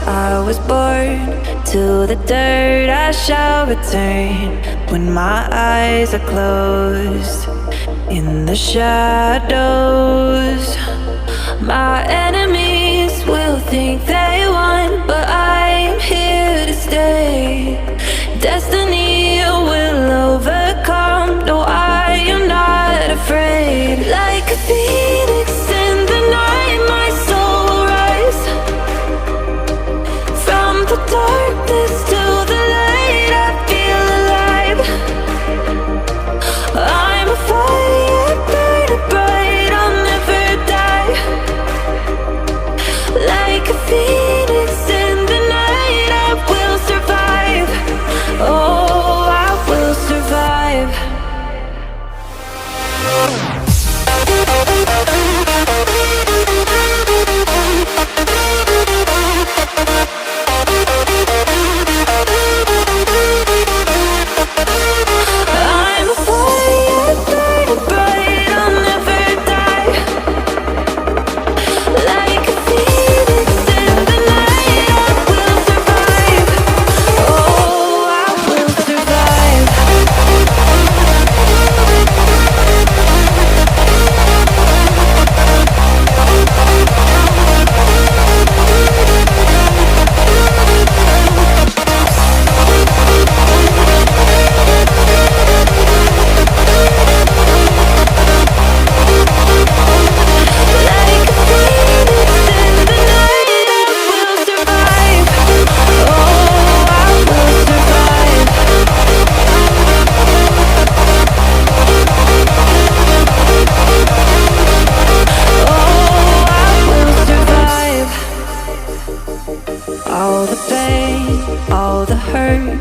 I was born to the dirt, I shall return when my eyes are closed. In the shadows, my enemies will think they won, but I am here to stay. Destiny will overcome. No, I am not afraid. Like a phoenix in the night, my soul will rise. From the darkness to the light, I feel alive. I'm a fire burning bright, I'll never die. Like a phoenix in the night, I will survive. Oh, I will survive. I'm a fire burning bright, I'll never die. Like a phoenix in the night, I will survive. Oh, I will survive. Like a phoenix in the night, I will survive. Oh, I will survive. Oh, I will survive. All the pain, all the hurt,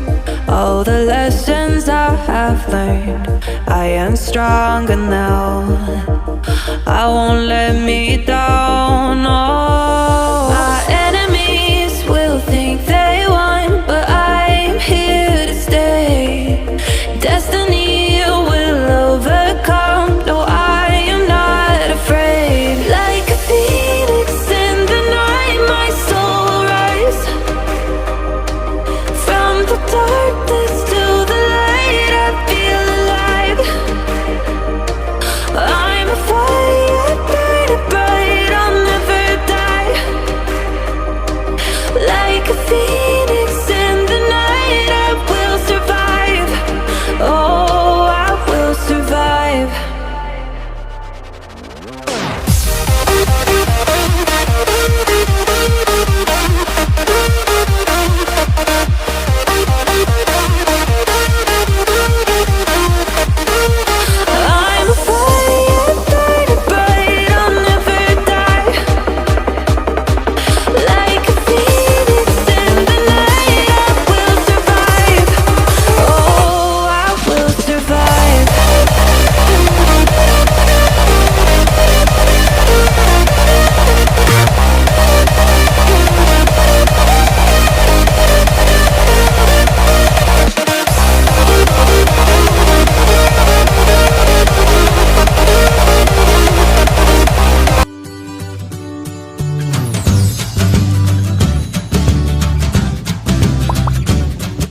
all the lessons I have learned, I am stronger now. I won't let me down. Oh,